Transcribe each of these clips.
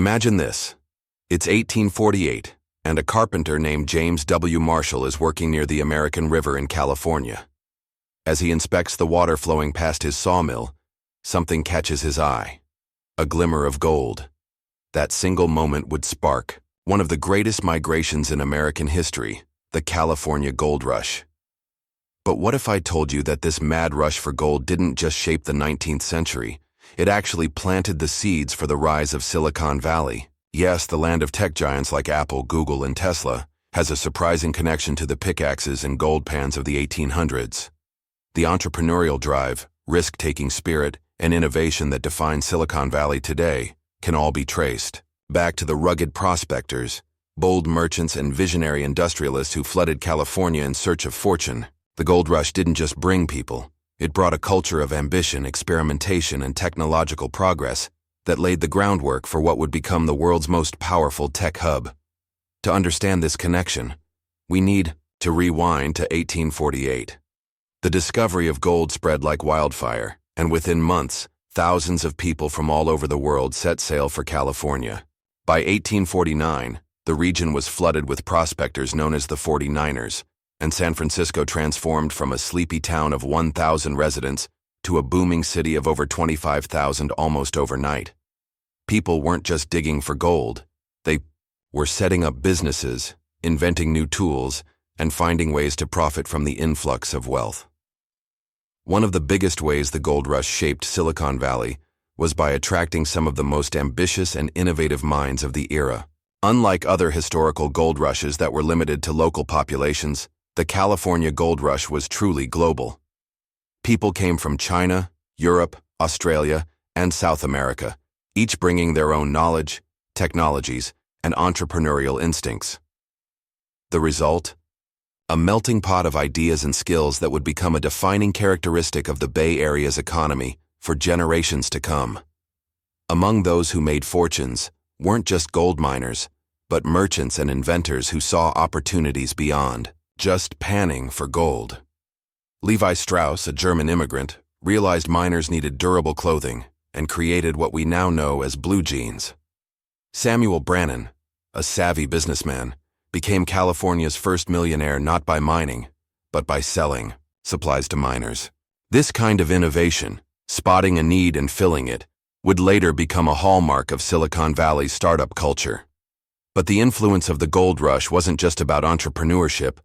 Imagine this. It's 1848, and a carpenter named James W. Marshall is working near the American River in California. As he inspects the water flowing past his sawmill, something catches his eye. A glimmer of gold. That single moment would spark one of the greatest migrations in American history, the California Gold Rush. But what if I told you that this mad rush for gold didn't just shape the 19th century, it actually planted the seeds for the rise of Silicon Valley? Yes, the land of tech giants like Apple, Google, and Tesla has a surprising connection to the pickaxes and gold pans of the 1800s. The entrepreneurial drive, risk-taking spirit, and innovation that define Silicon Valley today can all be traced back to the rugged prospectors, bold merchants, and visionary industrialists who flooded California in search of fortune. The gold rush didn't just bring people, it brought a culture of ambition, experimentation, and technological progress that laid the groundwork for what would become the world's most powerful tech hub. To understand this connection, we need to rewind to 1848. The discovery of gold spread like wildfire, and within months, thousands of people from all over the world set sail for California. By 1849, the region was flooded with prospectors known as the 49ers, and San Francisco transformed from a sleepy town of 1,000 residents to a booming city of over 25,000 almost overnight. People weren't just digging for gold, they were setting up businesses, inventing new tools, and finding ways to profit from the influx of wealth. One of the biggest ways the gold rush shaped Silicon Valley was by attracting some of the most ambitious and innovative minds of the era. Unlike other historical gold rushes that were limited to local populations, the California Gold Rush was truly global. People came from China, Europe, Australia, and South America, each bringing their own knowledge, technologies, and entrepreneurial instincts. The result? A melting pot of ideas and skills that would become a defining characteristic of the Bay Area's economy for generations to come. Among those who made fortunes weren't just gold miners, but merchants and inventors who saw opportunities beyond just panning for gold. Levi Strauss, a German immigrant, realized miners needed durable clothing and created what we now know as blue jeans. Samuel Brannan, a savvy businessman, became California's first millionaire not by mining, but by selling supplies to miners. This kind of innovation, spotting a need and filling it, would later become a hallmark of Silicon Valley's startup culture. But the influence of the gold rush wasn't just about entrepreneurship,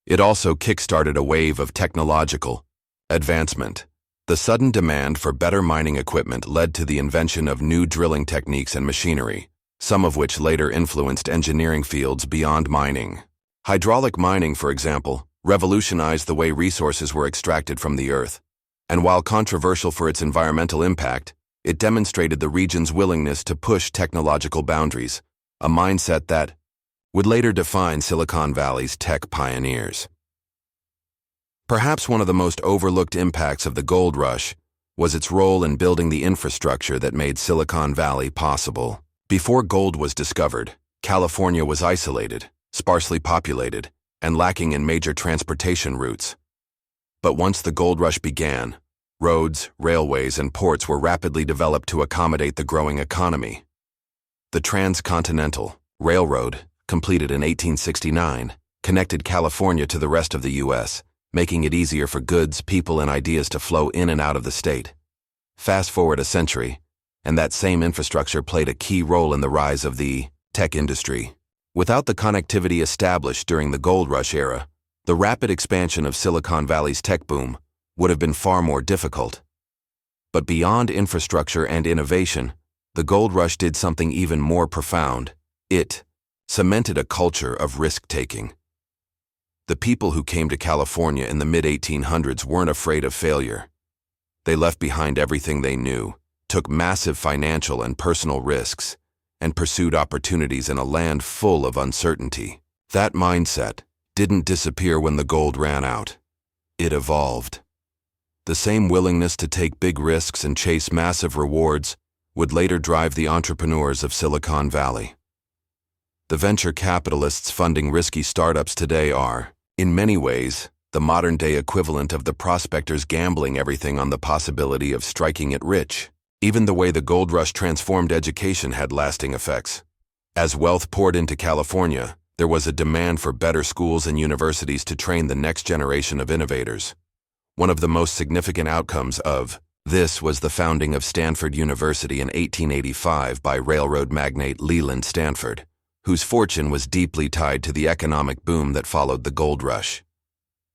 it also kick-started a wave of technological advancement. The sudden demand for better mining equipment led to the invention of new drilling techniques and machinery, some of which later influenced engineering fields beyond mining. Hydraulic mining, for example, revolutionized the way resources were extracted from the earth, and while controversial for its environmental impact, it demonstrated the region's willingness to push technological boundaries, a mindset that would later define Silicon Valley's tech pioneers. Perhaps one of the most overlooked impacts of the gold rush was its role in building the infrastructure that made Silicon Valley possible. Before gold was discovered, California was isolated, sparsely populated, and lacking in major transportation routes. But once the gold rush began, roads, railways, and ports were rapidly developed to accommodate the growing economy. The Transcontinental Railroad, completed in 1869, connected California to the rest of the U.S., making it easier for goods, people, and ideas to flow in and out of the state. Fast forward a century, and that same infrastructure played a key role in the rise of the tech industry. Without the connectivity established during the gold rush era, the rapid expansion of Silicon Valley's tech boom would have been far more difficult. But beyond infrastructure and innovation, the gold rush did something even more profound. It cemented a culture of risk-taking. The people who came to California in the mid-1800s weren't afraid of failure. They left behind everything they knew, took massive financial and personal risks, and pursued opportunities in a land full of uncertainty. That mindset didn't disappear when the gold ran out. It evolved. The same willingness to take big risks and chase massive rewards would later drive the entrepreneurs of Silicon Valley. The venture capitalists funding risky startups today are, in many ways, the modern-day equivalent of the prospectors gambling everything on the possibility of striking it rich. Even the way the gold rush transformed education had lasting effects. As wealth poured into California, there was a demand for better schools and universities to train the next generation of innovators. One of the most significant outcomes of this was the founding of Stanford University in 1885 by railroad magnate Leland Stanford, whose fortune was deeply tied to the economic boom that followed the gold rush.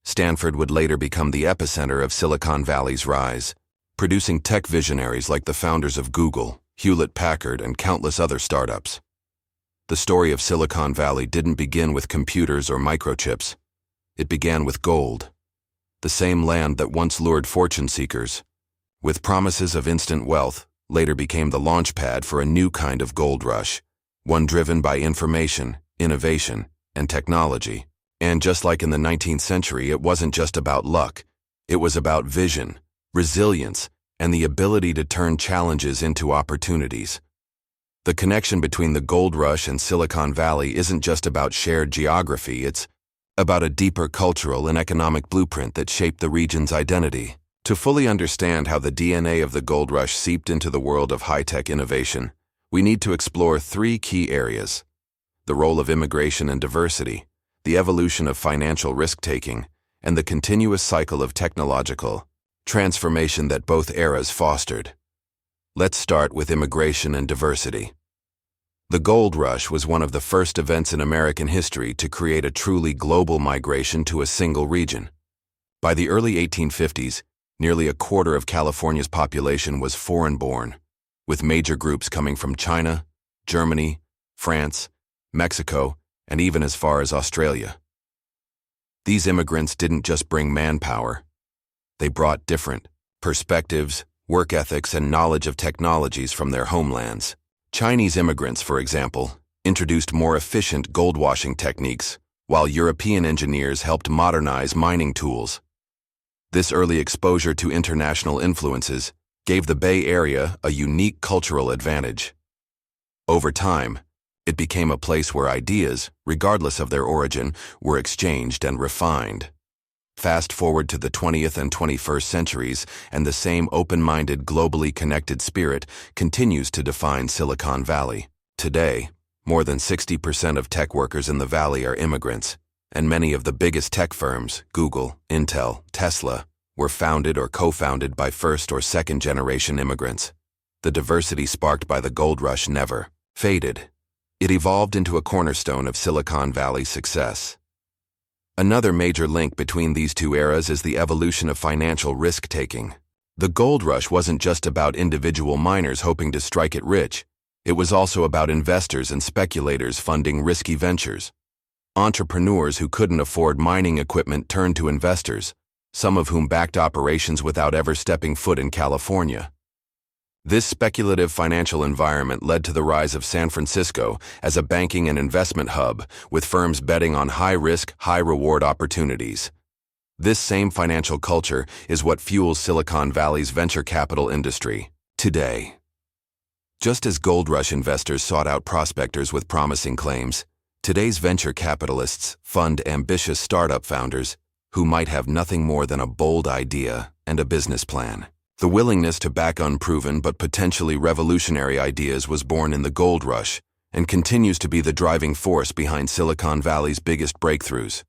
Stanford would later become the epicenter of Silicon Valley's rise, producing tech visionaries like the founders of Google, Hewlett-Packard, and countless other startups. The story of Silicon Valley didn't begin with computers or microchips. It began with gold, the same land that once lured fortune seekers, with promises of instant wealth, later became the launchpad for a new kind of gold rush, one driven by information, innovation, and technology. And just like in the 19th century, it wasn't just about luck. It was about vision, resilience, and the ability to turn challenges into opportunities. The connection between the gold rush and Silicon Valley isn't just about shared geography, it's about a deeper cultural and economic blueprint that shaped the region's identity. To fully understand how the DNA of the gold rush seeped into the world of high-tech innovation, we need to explore three key areas: the role of immigration and diversity, the evolution of financial risk-taking, and the continuous cycle of technological transformation that both eras fostered. Let's start with immigration and diversity. The gold rush was one of the first events in American history to create a truly global migration to a single region. By the early 1850s, nearly a quarter of California's population was foreign-born, with major groups coming from China, Germany, France, Mexico, and even as far as Australia. These immigrants didn't just bring manpower. They brought different perspectives, work ethics, and knowledge of technologies from their homelands. Chinese immigrants, for example, introduced more efficient gold washing techniques, while European engineers helped modernize mining tools. This early exposure to international influences gave the Bay Area a unique cultural advantage. Over time, it became a place where ideas, regardless of their origin, were exchanged and refined. Fast forward to the 20th and 21st centuries, and the same open-minded, globally connected spirit continues to define Silicon Valley. Today, more than 60% of tech workers in the valley are immigrants, and many of the biggest tech firms, Google, Intel, Tesla, were founded or co-founded by first- or second-generation immigrants. The diversity sparked by the gold rush never faded. It evolved into a cornerstone of Silicon Valley's success. Another major link between these two eras is the evolution of financial risk-taking. The gold rush wasn't just about individual miners hoping to strike it rich. It was also about investors and speculators funding risky ventures. Entrepreneurs who couldn't afford mining equipment turned to investors, some of whom backed operations without ever stepping foot in California. This speculative financial environment led to the rise of San Francisco as a banking and investment hub, with firms betting on high-risk, high-reward opportunities. This same financial culture is what fuels Silicon Valley's venture capital industry today. Just as gold rush investors sought out prospectors with promising claims, today's venture capitalists fund ambitious startup founders who might have nothing more than a bold idea and a business plan. The willingness to back unproven but potentially revolutionary ideas was born in the gold rush and continues to be the driving force behind Silicon Valley's biggest breakthroughs.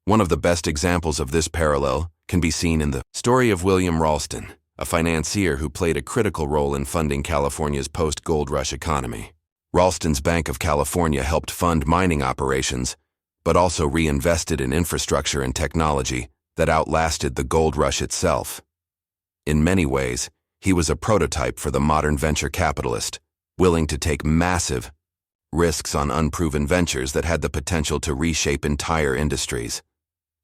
One of the best examples of this parallel can be seen in the story of William Ralston, a financier who played a critical role in funding California's post-gold rush economy. Ralston's Bank of California helped fund mining operations, but also reinvested in infrastructure and technology that outlasted the gold rush itself. In many ways, he was a prototype for the modern venture capitalist, willing to take massive risks on unproven ventures that had the potential to reshape entire industries.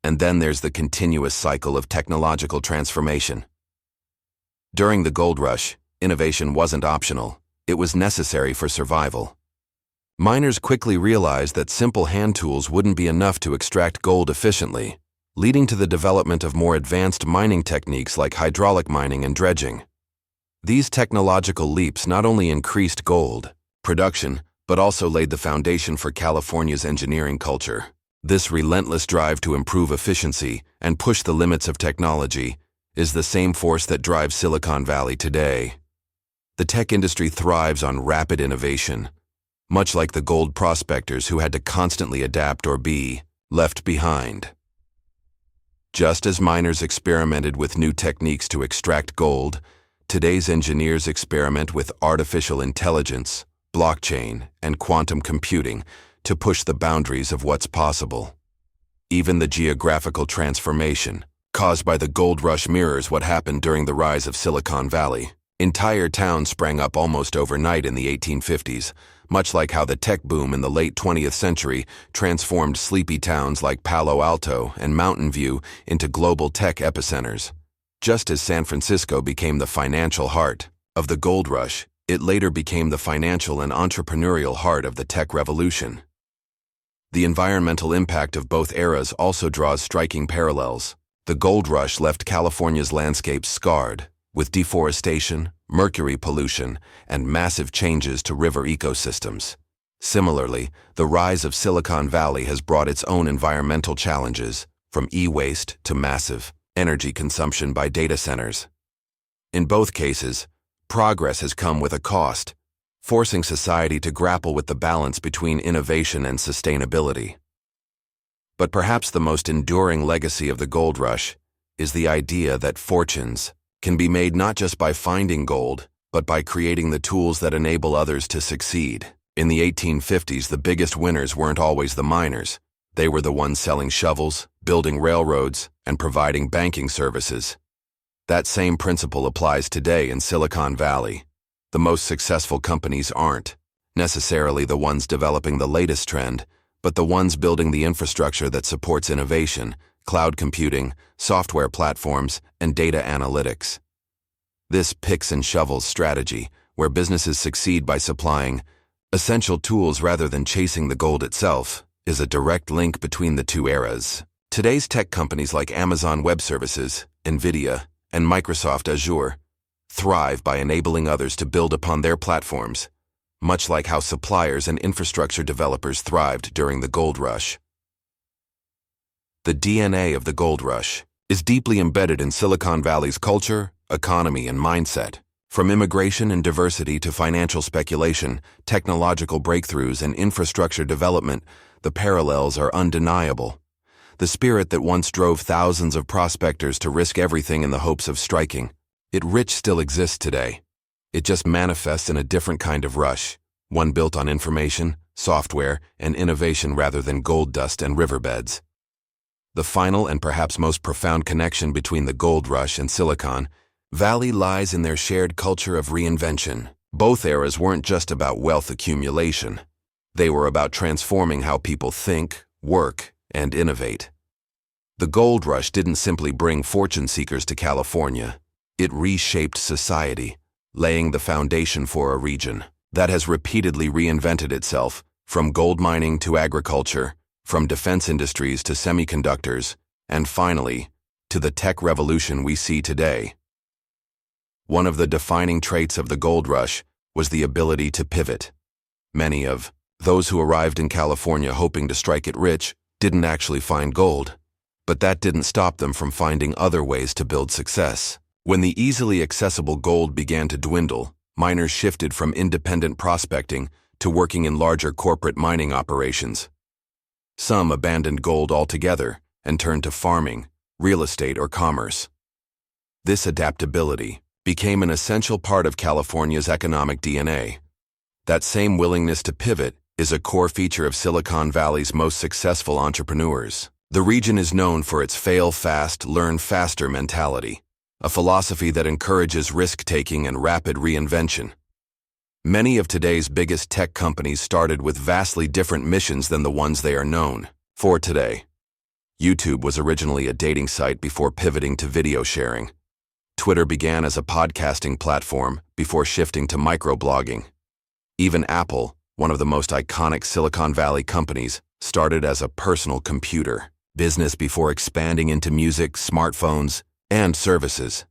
And then there's the continuous cycle of technological transformation. During the gold rush, innovation wasn't optional, it was necessary for survival. Miners quickly realized that simple hand tools wouldn't be enough to extract gold efficiently, leading to the development of more advanced mining techniques like hydraulic mining and dredging. These technological leaps not only increased gold production, but also laid the foundation for California's engineering culture. This relentless drive to improve efficiency and push the limits of technology is the same force that drives Silicon Valley today. The tech industry thrives on rapid innovation, much like the gold prospectors who had to constantly adapt or be left behind. Just as miners experimented with new techniques to extract gold, today's engineers experiment with artificial intelligence, blockchain, and quantum computing to push the boundaries of what's possible. Even the geographical transformation caused by the gold rush mirrors what happened during the rise of Silicon Valley. Entire towns sprang up almost overnight in the 1850s, much like how the tech boom in the late 20th century transformed sleepy towns like Palo Alto and Mountain View into global tech epicenters. Just as San Francisco became the financial heart of the gold rush, it later became the financial and entrepreneurial heart of the tech revolution. The environmental impact of both eras also draws striking parallels. The gold rush left California's landscapes scarred, with deforestation, mercury pollution, and massive changes to river ecosystems. Similarly, the rise of Silicon Valley has brought its own environmental challenges, from e-waste to massive energy consumption by data centers. In both cases, progress has come with a cost, forcing society to grapple with the balance between innovation and sustainability. But perhaps the most enduring legacy of the gold rush is the idea that fortunes can be made not just by finding gold, but by creating the tools that enable others to succeed. In the 1850s, the biggest winners weren't always the miners. They were the ones selling shovels, building railroads, and providing banking services. That same principle applies today in Silicon Valley. The most successful companies aren't necessarily the ones developing the latest trend, but the ones building the infrastructure that supports innovation, cloud computing, software platforms, and data analytics. This picks and shovels strategy, where businesses succeed by supplying essential tools rather than chasing the gold itself, is a direct link between the two eras. Today's tech companies like Amazon Web Services, NVIDIA, and Microsoft Azure thrive by enabling others to build upon their platforms, much like how suppliers and infrastructure developers thrived during the gold rush. The DNA of the gold rush is deeply embedded in Silicon Valley's culture, economy, and mindset. From immigration and diversity to financial speculation, technological breakthroughs, and infrastructure development, the parallels are undeniable. The spirit that once drove thousands of prospectors to risk everything in the hopes of striking, it rich still exists today. It just manifests in a different kind of rush, one built on information, software, and innovation rather than gold dust and riverbeds. The final and perhaps most profound connection between the gold rush and Silicon Valley lies in their shared culture of reinvention. Both eras weren't just about wealth accumulation. They were about transforming how people think, work, and innovate. The gold rush didn't simply bring fortune seekers to California. It reshaped society, laying the foundation for a region that has repeatedly reinvented itself, from gold mining to agriculture, from defense industries to semiconductors, and finally, to the tech revolution we see today. One of the defining traits of the gold rush was the ability to pivot. Many of those who arrived in California hoping to strike it rich didn't actually find gold, but that didn't stop them from finding other ways to build success. When the easily accessible gold began to dwindle, miners shifted from independent prospecting to working in larger corporate mining operations. Some abandoned gold altogether and turned to farming, real estate, or commerce. This adaptability became an essential part of California's economic DNA. That same willingness to pivot is a core feature of Silicon Valley's most successful entrepreneurs. The region is known for its fail fast, learn faster mentality, a philosophy that encourages risk-taking and rapid reinvention. Many of today's biggest tech companies started with vastly different missions than the ones they are known for today. YouTube was originally a dating site before pivoting to video sharing. Twitter began as a podcasting platform before shifting to microblogging. Even Apple, one of the most iconic Silicon Valley companies, started as a personal computer business before expanding into music, smartphones, and services.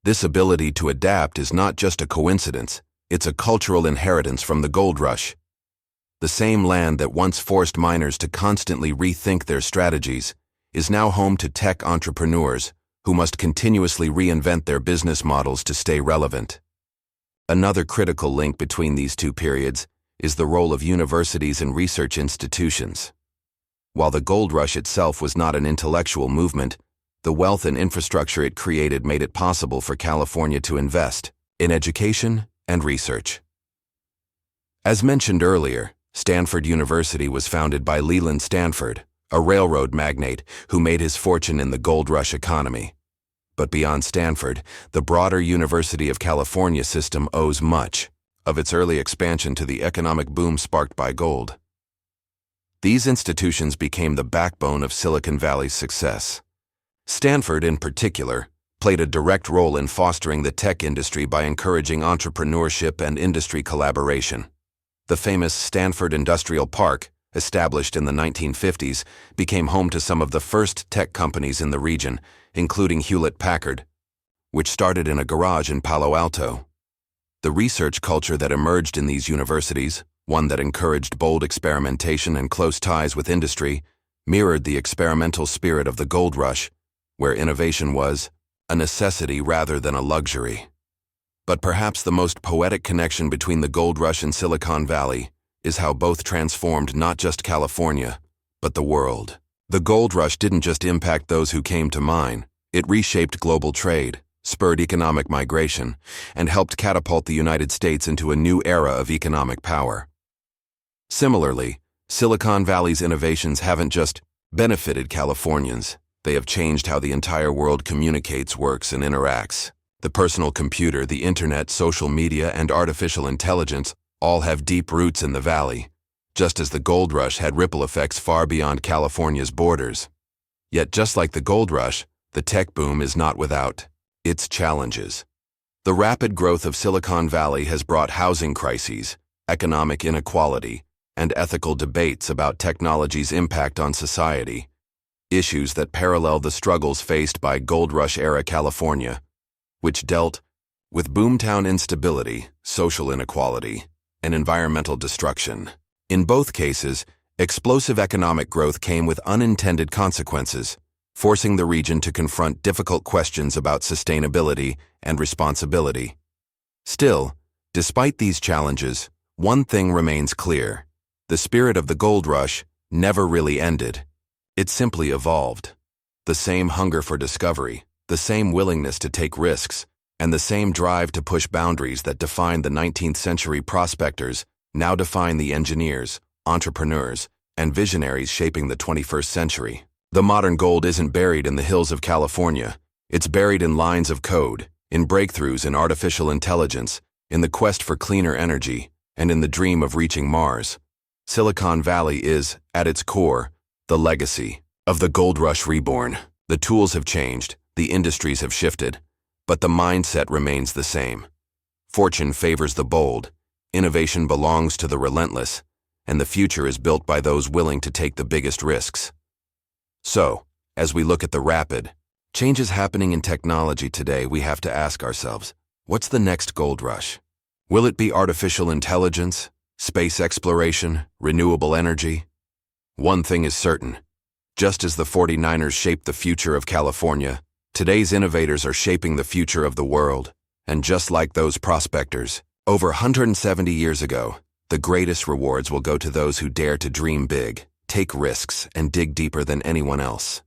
This ability to adapt is not just a coincidence, it's a cultural inheritance from the gold rush. The same land that once forced miners to constantly rethink their strategies is now home to tech entrepreneurs who must continuously reinvent their business models to stay relevant. Another critical link between these two periods is the role of universities and research institutions. While the gold rush itself was not an intellectual movement, the wealth and infrastructure it created made it possible for California to invest in education and research. As mentioned earlier, Stanford University was founded by Leland Stanford, a railroad magnate who made his fortune in the gold rush economy. But beyond Stanford, the broader University of California system owes much of its early expansion to the economic boom sparked by gold. These institutions became the backbone of Silicon Valley's success. Stanford, in particular, played a direct role in fostering the tech industry by encouraging entrepreneurship and industry collaboration. The famous Stanford Industrial Park, established in the 1950s, became home to some of the first tech companies in the region, including Hewlett-Packard, which started in a garage in Palo Alto. The research culture that emerged in these universities, one that encouraged bold experimentation and close ties with industry, mirrored the experimental spirit of the gold rush, where innovation was a necessity rather than a luxury. But perhaps the most poetic connection between the gold rush and Silicon Valley is how both transformed not just California, but the world. The gold rush didn't just impact those who came to mine. It reshaped global trade, spurred economic migration, and helped catapult the United States into a new era of economic power. Similarly, Silicon Valley's innovations haven't just benefited Californians. They have changed how the entire world communicates, works, and interacts. The personal computer, the internet, social media, and artificial intelligence all have deep roots in the valley, just as the gold rush had ripple effects far beyond California's borders. Yet just like the gold rush, the tech boom is not without its challenges. The rapid growth of Silicon Valley has brought housing crises, economic inequality, and ethical debates about technology's impact on society, issues that parallel the struggles faced by gold rush-era California, which dealt with boomtown instability, social inequality, and environmental destruction. In both cases, explosive economic growth came with unintended consequences, forcing the region to confront difficult questions about sustainability and responsibility. Still, despite these challenges, one thing remains clear: the spirit of the gold rush never really ended. It simply evolved. The same hunger for discovery, the same willingness to take risks, and the same drive to push boundaries that defined the 19th century prospectors now define the engineers, entrepreneurs, and visionaries shaping the 21st century. The modern gold isn't buried in the hills of California. It's buried in lines of code, in breakthroughs in artificial intelligence, in the quest for cleaner energy, and in the dream of reaching Mars. Silicon Valley is, at its core, the legacy of the gold rush reborn. The tools have changed, the industries have shifted, but the mindset remains the same. Fortune favors the bold, innovation belongs to the relentless, and the future is built by those willing to take the biggest risks. So, as we look at the rapid changes happening in technology today, we have to ask ourselves, what's the next gold rush? Will it be artificial intelligence, space exploration, renewable energy? One thing is certain: just as the 49ers shaped the future of California, today's innovators are shaping the future of the world. And just like those prospectors, over 170 years ago, the greatest rewards will go to those who dare to dream big, take risks, and dig deeper than anyone else.